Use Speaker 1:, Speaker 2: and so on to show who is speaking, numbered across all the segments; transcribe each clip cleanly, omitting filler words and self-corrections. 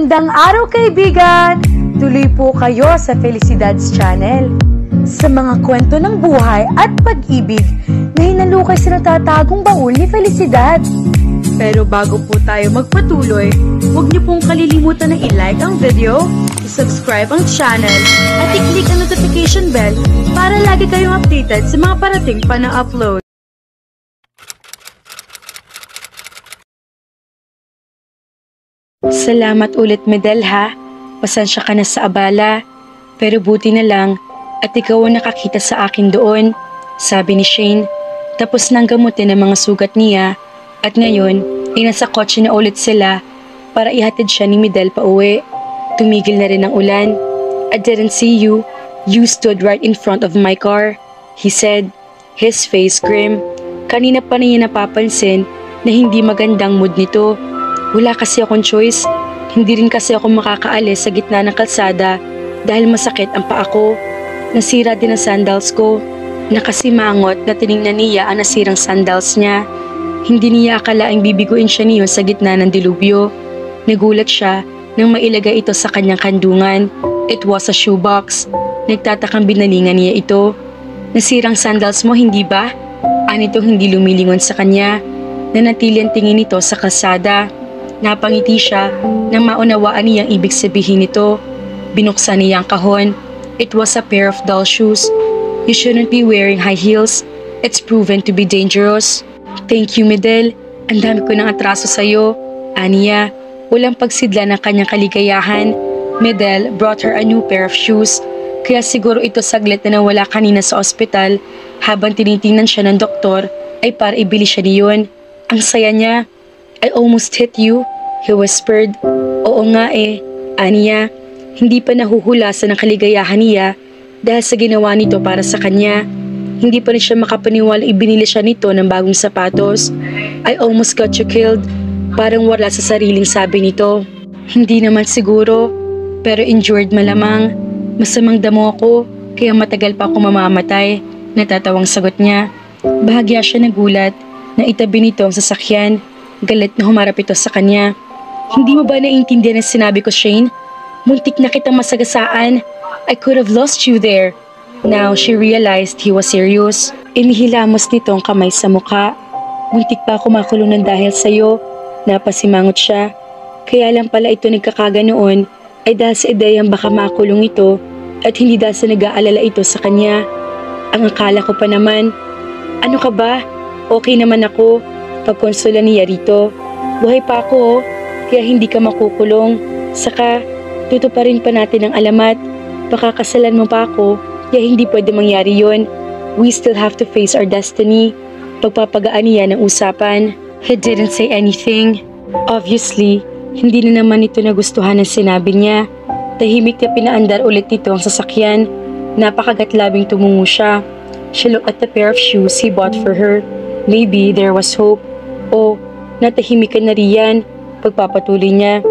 Speaker 1: Magandang araw kaibigan! Tuloy po kayo sa Felicidad's Channel. Sa mga kwento ng buhay at pag-ibig na hinalukay sa natatagong baul ni Felicidad. Pero bago po tayo magpatuloy, huwag niyo pong kalilimutan na i-like ang video, i-subscribe ang channel, at i-click ang notification bell para lagi kayong updated sa mga parating pa na upload.
Speaker 2: Salamat ulit, Medel, ha? Pasensya ka na sa abala. Pero buti na lang at ikaw ang nakakita sa akin doon, sabi ni Shane. Tapos nang gamutin ang mga sugat niya at ngayon, nasa kotse na ulit sila para ihatid siya ni Medel pa uwi. Tumigil na rin ang ulan. I didn't see you. You stood right in front of my car, he said, his face grim. Kanina pa niya napapansin na hindi magandang mood nito. Wala kasi akong choice. Hindi rin kasi ako makakaalis sa gitna ng kalsada dahil masakit ang paa ko. Nasira din ang sandals ko. Nakasimangot na tiningnan niya ang nasirang sandals niya. Hindi niya akalaing bibiguin siya niyo sa gitna ng dilubyo. Nagulat siya nang mailagay ito sa kanyang kandungan. It was a shoebox. Nagtatakang binalingan niya ito. Nasirang sandals mo, hindi ba? Anitong hindi lumilingon sa kanya. Nanatili ang tingin nito sa kalsada. Napangiti siya nang maunawaan niyang ibig sabihin nito. Binuksan niya ang kahon. It was a pair of doll shoes. You shouldn't be wearing high heels. It's proven to be dangerous. Thank you, Medel. Ang dami ko ng atraso sa'yo. Aniya, walang pagsidla ng kanyang kaligayahan. Medel brought her a new pair of shoes. Kaya siguro ito saglit na nawala kanina sa ospital habang tinitingnan siya ng doktor ay para ibili siya niyon. Ang saya niya. I almost hit you, he whispered. Oo nga Aniya, hindi pa nahuhulasan ng kaligayahan niya dahil sa ginawa nito para sa kanya. Hindi pa rin siya makapaniwala ibinili siya nito ng bagong sapatos. I almost got you killed, parang wala sa sariling sabi nito. Hindi naman siguro, pero injured malamang. Masamang damo ako, kaya matagal pa ako mamamatay, natatawang sagot niya. Bahagya siya nagulat na itabi nito ang sasakyan. Galit na humarap ito sa kanya. Hindi mo ba naiintindihan ang sinabi ko, Shane? Muntik na kitang masagasaan. I could have lost you there. Now she realized he was serious. Inihilamos nito ang kamay sa mukha. Muntik pa ako makulong ng dahil sa'yo. Napasimangot siya. Kaya lang pala ito nagkakaga noon ay dahil sa ideyang baka makulong ito at hindi dahil sa nag-aalala ito sa kanya. Ang akala ko pa naman, ano ka ba? Okay naman ako. Pagkonsola niya rito. Buhay pa ako, kaya hindi ka makukulong. Saka, tutuparin pa natin ang alamat. Pakakasalan mo pa ako, kaya hindi pwede mangyari yon. We still have to face our destiny. Pagpapagaan niya ng usapan. He didn't say anything. Obviously, hindi na naman ito nagustuhan ng sinabi niya. Tahimik na pinaandar ulit nito ang sasakyan. Napakagat-labing tumungo siya. She looked at the pair of shoes he bought for her. Maybe there was hope. Oh, natahimik ka na riyan. Pagpapatuloy niya.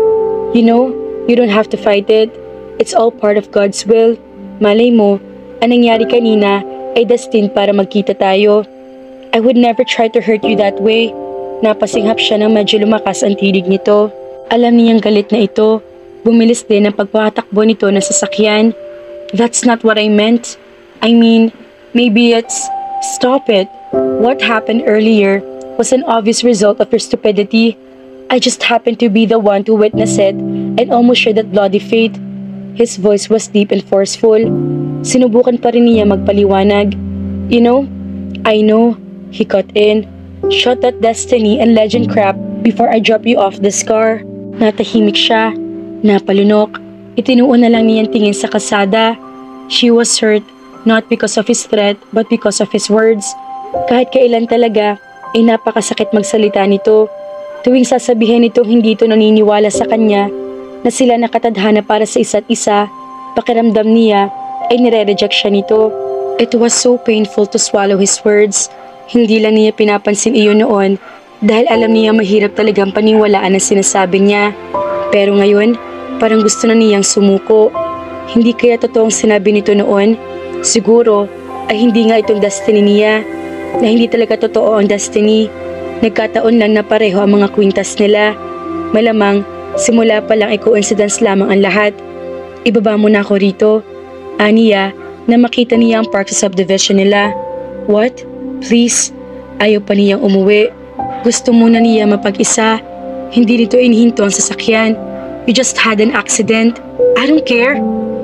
Speaker 2: You know, you don't have to fight it. It's all part of God's will. Malay mo, ang nangyari kanina ay destined para magkita tayo. I would never try to hurt you that way. Napasinghap siya nang medyo lumakas ang tinig nito. Alam niyang galit na ito. Bumilis din ang pagpatakbo nito ng sasakyan. That's not what I meant. I mean, maybe it's... Stop it. What happened earlier was an obvious result of your stupidity. I just happened to be the one to witness it and almost shared that bloody fate. His voice was deep and forceful. Sinubukan pa rin niya magpaliwanag. You know, I know, he cut in. Shut that destiny and legend crap before I drop you off this car. Natahimik siya. Napalunok. Itinuon na lang niyang tingin sa kalsada. She was hurt, not because of his threat, but because of his words. Kahit kailan talaga, ay napakasakit magsalita nito. Tuwing sasabihin nitong hindi ito naniniwala sa kanya na sila nakatadhana para sa isa't isa, pakiramdam niya ay nire-reject siya nito. It was so painful to swallow his words. Hindi lang niya pinapansin iyon noon dahil alam niya mahirap talagang paniwalaan ang sinasabi niya. Pero ngayon, parang gusto na niyang sumuko. Hindi kaya totoong sinabi nito noon? Siguro ay hindi nga itong destiny niya. Na hindi talaga totoo ang destiny. Nagkataon lang na pareho ang mga kwintas nila. Malamang Simula pa lang ay coincidence lamang ang lahat. Ibaba mo na ako rito. Aniya na makita niya ang park sa subdivision nila. What? Please? Ayaw pa niyang umuwi. Gusto muna niya mapag-isa. Hindi nito inihinto ang sasakyan. You just had an accident. I don't care.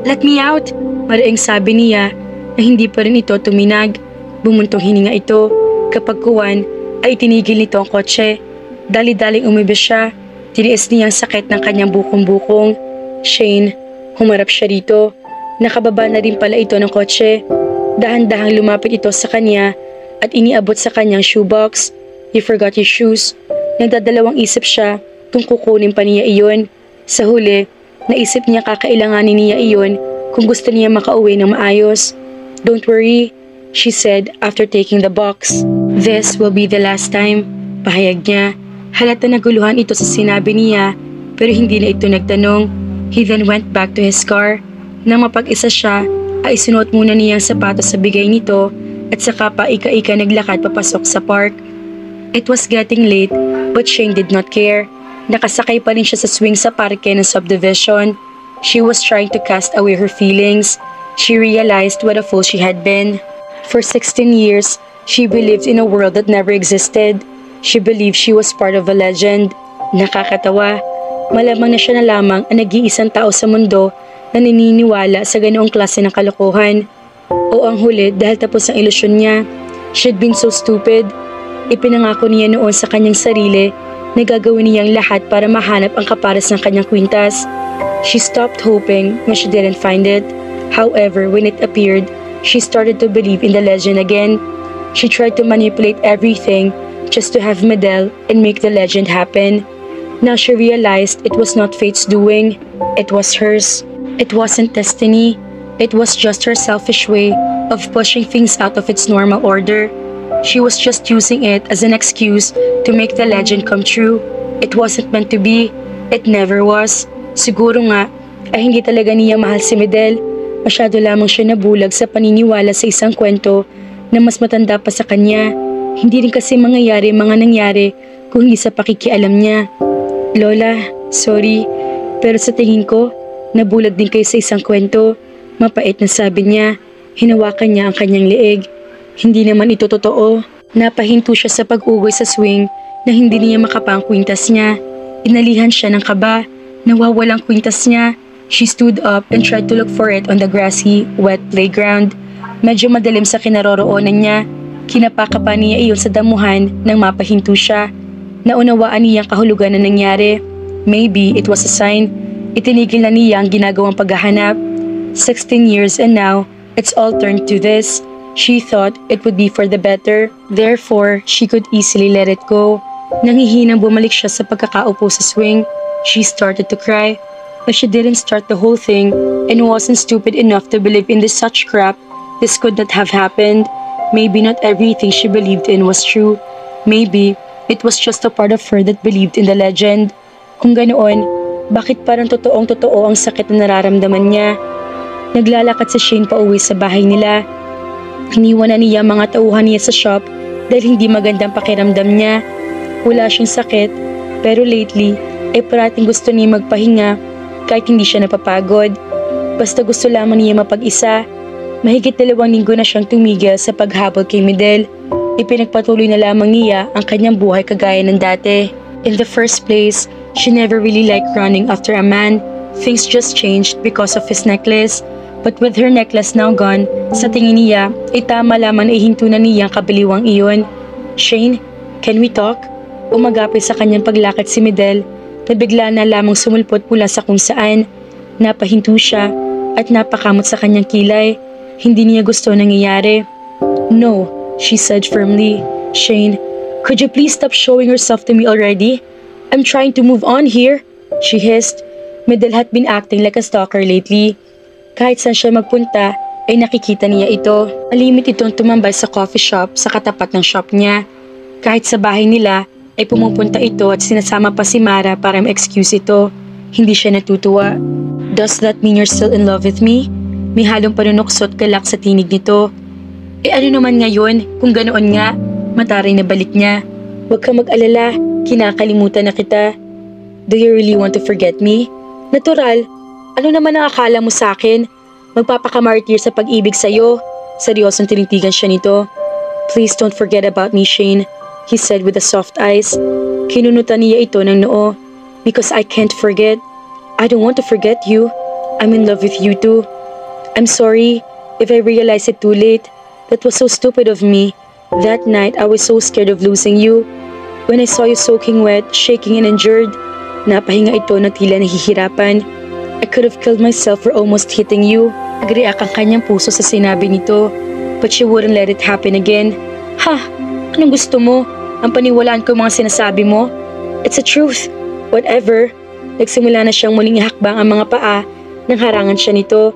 Speaker 2: Let me out. Maraing sabi niya na hindi pa rin ito tuminag. Bumuntong hininga ito. Kapag kuwan ay tinigil nito ang kotse. Dali-daling umibis siya. Tiniis niya ang sakit ng kanyang bukong-bukong. Shane, humarap siya rito. Nakababa na rin pala ito ng kotse. Dahan-dahang lumapit ito sa kanya at iniabot sa kanyang shoebox. You forgot your shoes. Nagdadalawang isip siya kung kukunin pa niya iyon. Sa huli, naisip niya kakailanganin niya iyon kung gusto niya makauwi ng maayos. Don't worry, she said after taking the box. This will be the last time, pahayag niya. Halata naguluhan ito sa sinabi niya pero hindi na ito nagtanong. He then went back to his car. Nang mapag-isa siya, ay sinuot muna niya ang sapatos sa bigay nito at saka pa ika-ika naglakad papasok sa park. It was getting late but Shane did not care. Nakasakay pa rin siya sa swing sa parke ng subdivision. She was trying to cast away her feelings. She realized what a fool she had been. For 16 years, she believed in a world that never existed. She believed she was part of a legend. Nakakatawa. Malamang na siya na lamang ang nag-iisang tao sa mundo na naniniwala sa ganoong klase ng kalokohan. O ang huli dahil tapos ang ilusyon niya. She'd been so stupid. Ipinangako niya noon sa kanyang sarili na gagawin niyang lahat para mahanap ang kapares ng kanyang kwintas. She stopped hoping when she didn't find it. However, when it appeared, she started to believe in the legend again. She tried to manipulate everything just to have Medel and make the legend happen. Now she realized it was not fate's doing, it was hers. It wasn't destiny, it was just her selfish way of pushing things out of its normal order. She was just using it as an excuse to make the legend come true. It wasn't meant to be. It never was. Siguro nga, ay hindi talaga niya mahal si Medel. Masyado lamang siya nabulag sa paniniwala sa isang kwento na mas matanda pa sa kanya. Hindi rin kasi mga nangyari kung hindi sa pakikialam niya. Lola, sorry, pero sa tingin ko, nabulag din kayo sa isang kwento. Mapait na sabi niya. Hinawakan niya ang kanyang leeg. Hindi naman ito totoo. Napahinto siya sa pag-ugoy sa swing na hindi niya makapa ang kwintas niya. Inalihan siya ng kaba. Nawawalang kwintas niya. She stood up and tried to look for it on the grassy, wet playground. Medyo madilim sa kinaroroonan niya. Kinapakapa niya iyon sa damuhan nang mapahinto siya. Naunawaan niya ang kahulugan na nangyari. Maybe it was a sign. Itinigil na niya ang ginagawang paghahanap. 16 years and now, it's all turned to this. She thought it would be for the better. Therefore, she could easily let it go. Nanghihinang bumalik siya sa pagkakaupo sa swing. She started to cry. But she didn't start the whole thing and wasn't stupid enough to believe in this such crap. This could not have happened. Maybe not everything she believed in was true. Maybe it was just a part of her that believed in the legend. Kung ganoon, bakit parang totoong-totoo ang sakit na nararamdaman niya? Naglalakad si Shane pa uwi sa bahay nila. Iniwan na niya mga tauhan niya sa shop dahil hindi magandang pakiramdam niya. Wala siyang sakit, pero lately ay parating gusto niya magpahinga kahit hindi siya napapagod. Basta gusto lamang niya mapag-isa. Mahigit 2 linggo na siyang tumigil sa paghabol kay Medel. Ipinagpatuloy na lamang niya ang kanyang buhay kagaya ng dati. In the first place, she never really liked running after a man. Things just changed because of his necklace. But with her necklace now gone, sa tingin niya, ay tama lamang ay hinto na niya ang kabiliwang iyon. Shane, can we talk? Umagapit sa kanyang paglakad si Medel na bigla na lamang sumulpot mula sa kung saan. Napahinto siya at napakamot sa kanyang kilay. Hindi niya gusto nangyayari. No, she said firmly. Shane, could you please stop showing yourself to me already? I'm trying to move on here, she hissed. Medel had been acting like a stalker lately. Kahit saan siya magpunta, ay nakikita niya ito. Malimit itong tumambay sa coffee shop sa katapat ng shop niya. Kahit sa bahay nila, ay pumupunta ito at sinasama pa si Mara para ma-excuse ito. Hindi siya natutuwa. Does that mean you're still in love with me? May halong panunuksot galak sa tinig nito. Ano naman ngayon, kung ganoon nga, mataray na balik niya. Huwag ka mag-alala, kinakalimutan na kita. Do you really want to forget me? Natural. Ano naman ang akala mo sa akin? Magpapakamartir sa pag-ibig sa'yo. Seryosong tinitigan siya nito. Please don't forget about me, Shane, he said with a soft eyes. Kinunutan niya ito ng noo. Because I can't forget. I don't want to forget you. I'm in love with you too. I'm sorry if I realized it too late. That was so stupid of me. That night, I was so scared of losing you. When I saw you soaking wet, shaking and injured, napahinga ito na tila nahihirapan. I could have killed myself for almost hitting you. Nag-react ang kanyang puso sa sinabi nito. But she wouldn't let it happen again. Ha? Anong gusto mo? Ang paniwalaan ko mga sinasabi mo? It's the truth. Whatever. Nagsimula na siyang muling ihakbang ang mga paa nang harangan siya nito.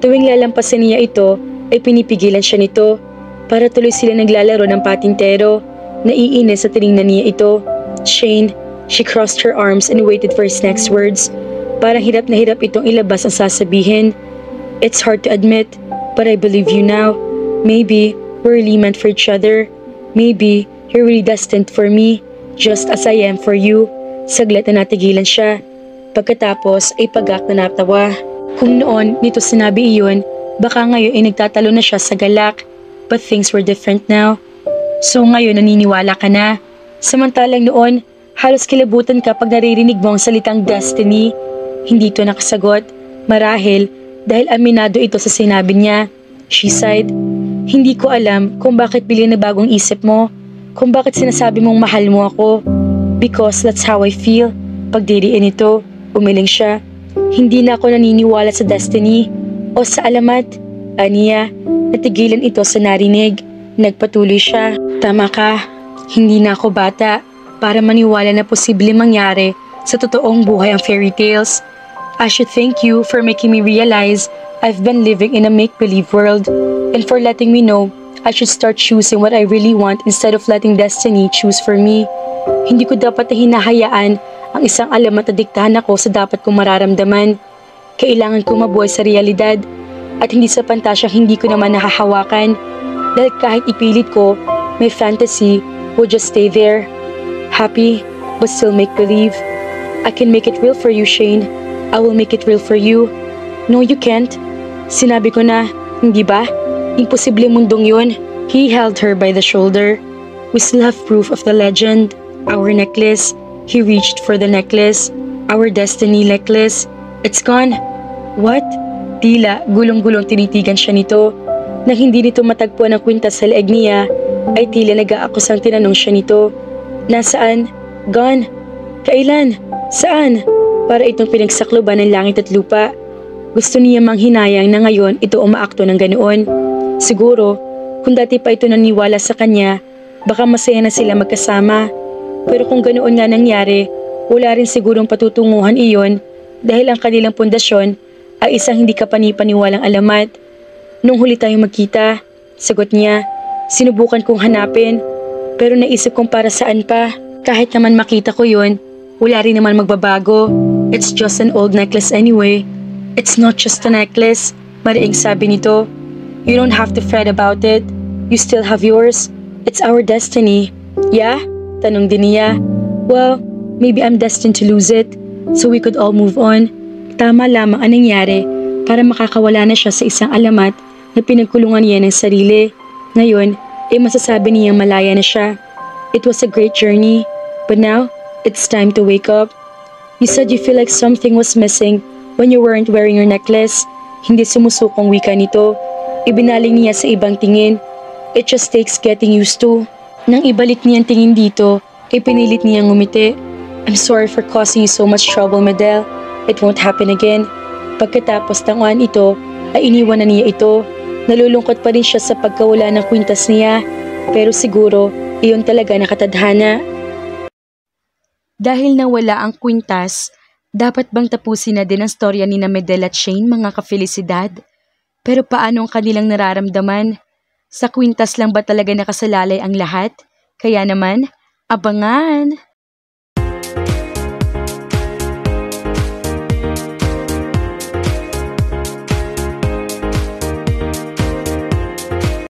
Speaker 2: Tuwing lalampasan niya ito, ay pinipigilan siya nito. Para tuloy sila naglalaro ng patintero. Naiinis sa tiningnan niya ito. Shane, she crossed her arms and waited for his next words. Parang hirap na hirap itong ilabas ang sasabihin. It's hard to admit, but I believe you now. Maybe we're really meant for each other. Maybe you're really destined for me, just as I am for you. Saglit na natigilan siya. Pagkatapos ay pagak na natawa. Kung noon nito sinabi iyon, baka ngayon ay nagtatalo na siya sa galak. But things were different now. So ngayon naniniwala ka na. Samantalang noon, halos kilabutan ka pag naririnig mo ang salitang destiny. Hindi ito nakasagot. Marahil, dahil aminado ito sa sinabi niya. She sighed. Hindi ko alam kung bakit bigla na bagong isip mo. Kung bakit sinasabi mong mahal mo ako. Because that's how I feel. Pagdiriin ito, umiling siya. Hindi na ako naniniwala sa destiny o sa alamat. Aniya, natigilan ito sa narinig. Nagpatuloy siya. Tama ka, hindi na ako bata para maniwala na posible mangyari sa totoong buhay ang fairy tales. I should thank you for making me realize I've been living in a make-believe world and for letting me know I should start choosing what I really want instead of letting destiny choose for me. Hindi ko dapat na hinahayaan ang isang alamat na diktahan ako sa dapat kong mararamdaman. Kailangan ko mabuhay sa realidad at hindi sa pantasyang hindi ko naman nahahawakan. Dahil kahit ipilit ko, my fantasy will just stay there. Happy, but still make-believe. I can make it real for you, Shane. I will make it real for you. No, you can't. Sinabi ko na, hindi ba? Imposible mundong yun. He held her by the shoulder. We still have proof of the legend. Our necklace. He reached for the necklace. Our destiny necklace. It's gone. What? Tila, gulong-gulong tinitigan siya nito. Nang hindi nito matagpuan ang kwintas sa leeg niya, ay tila nag-aakusang tinanong siya nito. Nasaan? Gone. Kailan? Saan? Para itong pinagsakloban ng langit at lupa. Gusto niya manghinayang na ngayon ito umaakto ng ganoon. Siguro, kung dati pa ito naniwala sa kanya, baka masaya na sila magkasama. Pero kung ganoon nga nangyari, wala rin sigurong patutunguhan iyon dahil ang kanilang pundasyon ay isang hindi kapani-paniwalang alamat. Nung huli tayong magkita, sagot niya, sinubukan kong hanapin, pero naisip kong para saan pa. Kahit naman makita ko yun, wala rin naman magbabago. It's just an old necklace anyway. It's not just a necklace, mariing sabi nito. You don't have to fret about it. You still have yours. It's our destiny. Yeah? Tanong din niya. Well, maybe I'm destined to lose it, so we could all move on. Tama lamang ang nangyari para makakawala na siya sa isang alamat na pinagkulungan niya ng sarili. Ngayon, masasabi niyang malaya na siya. It was a great journey, but now, it's time to wake up. You said you feel like something was missing when you weren't wearing your necklace. Hindi sumusukong wika nito. Ibinaling niya sa ibang tingin. It just takes getting used to. Nang ibalik niya ang tingin dito, pinilit niyang ngumiti. I'm sorry for causing you so much trouble, Medel. It won't happen again. Pagkatapos tanguan ito, ay iniwan na niya ito. Nalulungkot pa rin siya sa pagkawala ng kwintas niya. Pero siguro, iyon talaga nakatadhana. Dahil nawala ang kwintas, dapat bang tapusin na din ang storya ni Medel at Shane, mga ka-felicidad? Pero paano ang kanilang nararamdaman? Sa kwintas lang ba talaga nakasalalay ang lahat? Kaya naman, abangan!